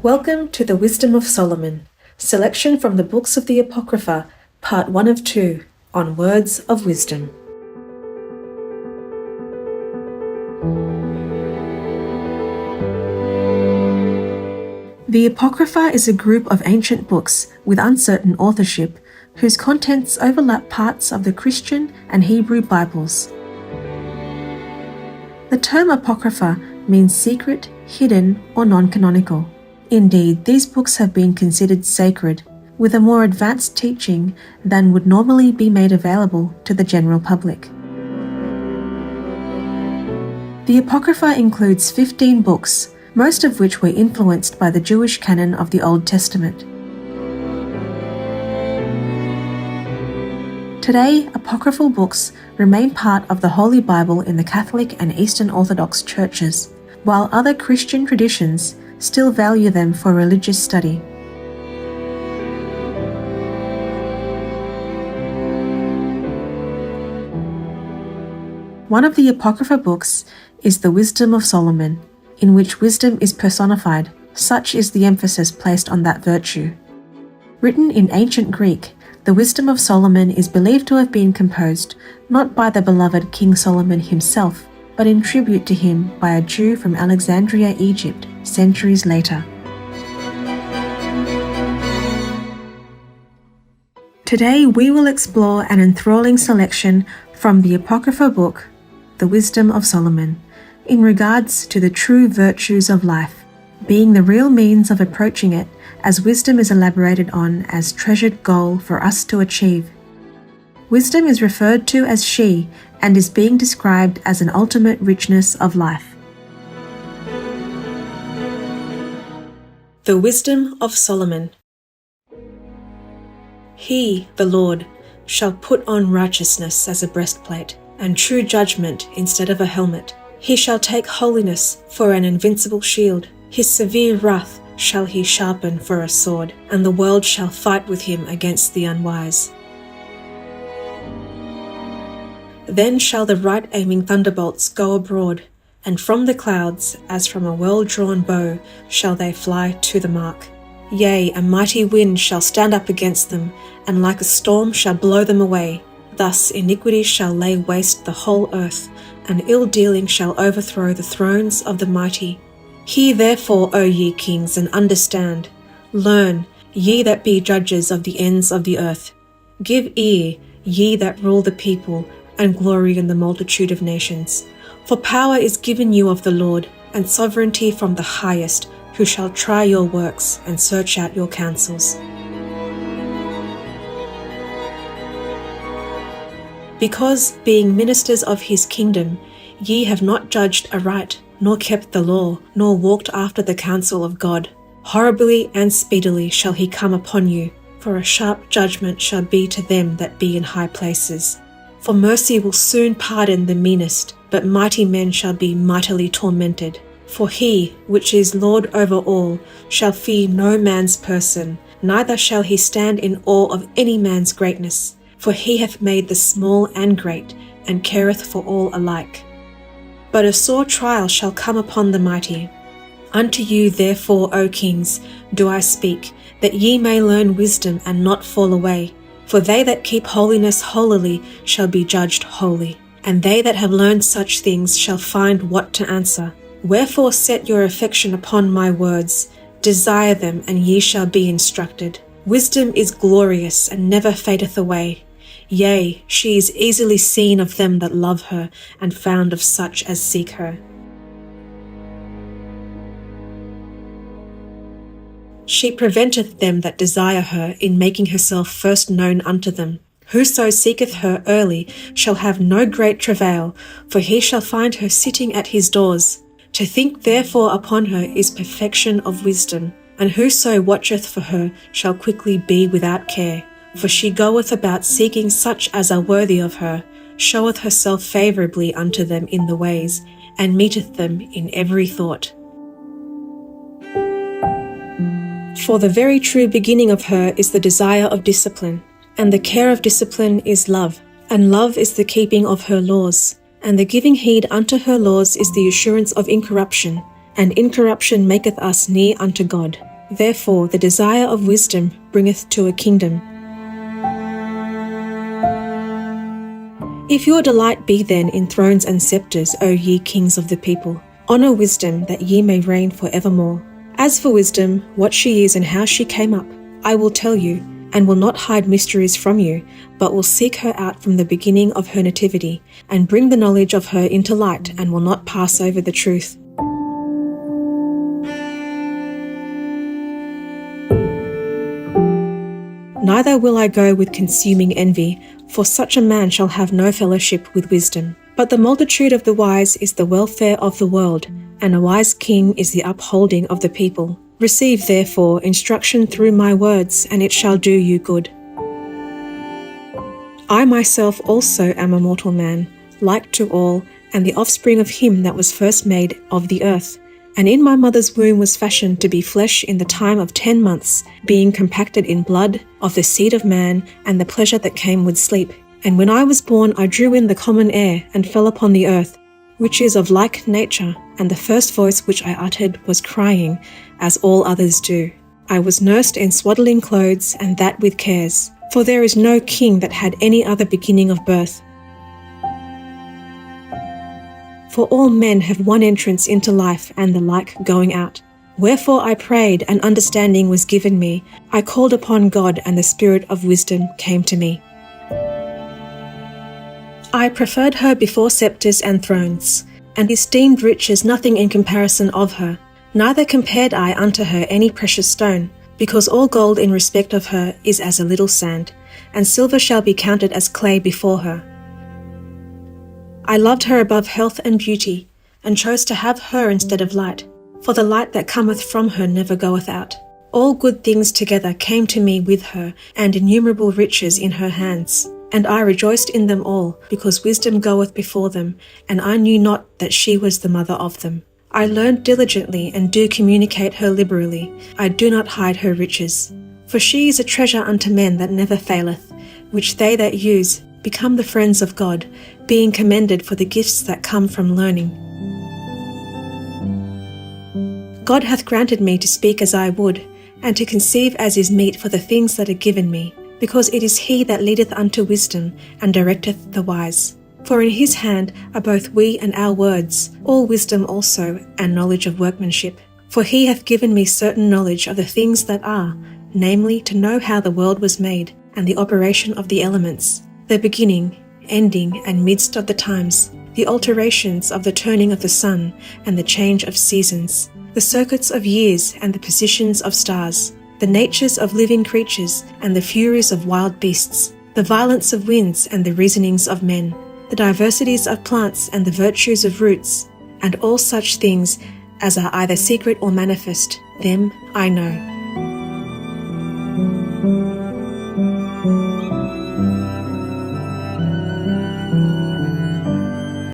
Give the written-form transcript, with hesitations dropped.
Welcome to the Wisdom of Solomon, selection from the Books of the Apocrypha, Part 1 of 2, on Words of Wisdom. The Apocrypha is a group of ancient books with uncertain authorship, whose contents overlap parts of the Christian and Hebrew Bibles. The term Apocrypha means secret, hidden, or non-canonical. Indeed, these books have been considered sacred, with a more advanced teaching than would normally be made available to the general public. The Apocrypha includes 15 books, most of which were influenced by the Jewish canon of the Old Testament. Today, apocryphal books remain part of the Holy Bible in the Catholic and Eastern Orthodox churches, while other Christian traditions still value them for religious study. One of the Apocrypha books is the Wisdom of Solomon, in which wisdom is personified. Such is the emphasis placed on that virtue. Written in ancient Greek, the Wisdom of Solomon is believed to have been composed not by the beloved King Solomon himself, but in tribute to him by a Jew from Alexandria, Egypt, centuries later. Today we will explore an enthralling selection from the Apocrypha book, The Wisdom of Solomon, in regards to the true virtues of life, being the real means of approaching it, as wisdom is elaborated on as treasured goal for us to achieve. Wisdom is referred to as she, and is being described as an ultimate richness of life. The Wisdom of Solomon. He, the Lord, shall put on righteousness as a breastplate, and true judgment instead of a helmet. He shall take holiness for an invincible shield. His severe wrath shall he sharpen for a sword, and the world shall fight with him against the unwise. Then shall the right-aiming thunderbolts go abroad, and from the clouds, as from a well-drawn bow, shall they fly to the mark. Yea, a mighty wind shall stand up against them, and like a storm shall blow them away. Thus iniquity shall lay waste the whole earth, and ill-dealing shall overthrow the thrones of the mighty. Hear therefore, O ye kings, and understand. Learn, ye that be judges of the ends of the earth. Give ear, ye that rule the people, and glory in the multitude of nations. For power is given you of the Lord, and sovereignty from the highest, who shall try your works, and search out your counsels. Because, being ministers of his kingdom, ye have not judged aright, nor kept the law, nor walked after the counsel of God. Horribly and speedily shall he come upon you, for a sharp judgment shall be to them that be in high places. For mercy will soon pardon the meanest, but mighty men shall be mightily tormented. For he, which is Lord over all, shall fear no man's person, neither shall he stand in awe of any man's greatness. For he hath made the small and great, and careth for all alike. But a sore trial shall come upon the mighty. Unto you therefore, O kings, do I speak, that ye may learn wisdom and not fall away. For they that keep holiness holily shall be judged holy, and they that have learned such things shall find what to answer. Wherefore set your affection upon my words, desire them, and ye shall be instructed. Wisdom is glorious, and never fadeth away. Yea, she is easily seen of them that love her, and found of such as seek her. She preventeth them that desire her in making herself first known unto them. Whoso seeketh her early shall have no great travail, for he shall find her sitting at his doors. To think therefore upon her is perfection of wisdom, and whoso watcheth for her shall quickly be without care. For she goeth about seeking such as are worthy of her, showeth herself favourably unto them in the ways, and meeteth them in every thought. For the very true beginning of her is the desire of discipline, and the care of discipline is love, and love is the keeping of her laws, and the giving heed unto her laws is the assurance of incorruption, and incorruption maketh us near unto God. Therefore the desire of wisdom bringeth to a kingdom. If your delight be then in thrones and sceptres, O ye kings of the people, honour wisdom, that ye may reign for evermore. As for wisdom, what she is and how she came up, I will tell you, and will not hide mysteries from you, but will seek her out from the beginning of her nativity, and bring the knowledge of her into light, and will not pass over the truth. Neither will I go with consuming envy, for such a man shall have no fellowship with wisdom. But the multitude of the wise is the welfare of the world, and a wise king is the upholding of the people. Receive therefore instruction through my words, and it shall do you good. I myself also am a mortal man, like to all, and the offspring of him that was first made of the earth. And in my mother's womb was fashioned to be flesh in the time of 10 months, being compacted in blood, of the seed of man, and the pleasure that came with sleep. And when I was born, I drew in the common air, and fell upon the earth, which is of like nature, and the first voice which I uttered was crying, as all others do. I was nursed in swaddling clothes, and that with cares. For there is no king that had any other beginning of birth. For all men have one entrance into life, and the like going out. Wherefore I prayed, and understanding was given me. I called upon God, and the spirit of wisdom came to me. I preferred her before sceptres and thrones, and esteemed riches nothing in comparison of her. Neither compared I unto her any precious stone, because all gold in respect of her is as a little sand, and silver shall be counted as clay before her. I loved her above health and beauty, and chose to have her instead of light, for the light that cometh from her never goeth out. All good things together came to me with her, and innumerable riches in her hands. And I rejoiced in them all, because wisdom goeth before them, and I knew not that she was the mother of them. I learned diligently, and do communicate her liberally. I do not hide her riches. For she is a treasure unto men that never faileth, which they that use become the friends of God, being commended for the gifts that come from learning. God hath granted me to speak as I would, and to conceive as is meet for the things that are given me, because it is he that leadeth unto wisdom, and directeth the wise. For in his hand are both we and our words, all wisdom also, and knowledge of workmanship. For he hath given me certain knowledge of the things that are, namely, to know how the world was made, and the operation of the elements, the beginning, ending, and midst of the times, the alterations of the turning of the sun, and the change of seasons, the circuits of years, and the positions of stars, the natures of living creatures, and the furies of wild beasts, the violence of winds, and the reasonings of men, the diversities of plants, and the virtues of roots, and all such things as are either secret or manifest, them I know.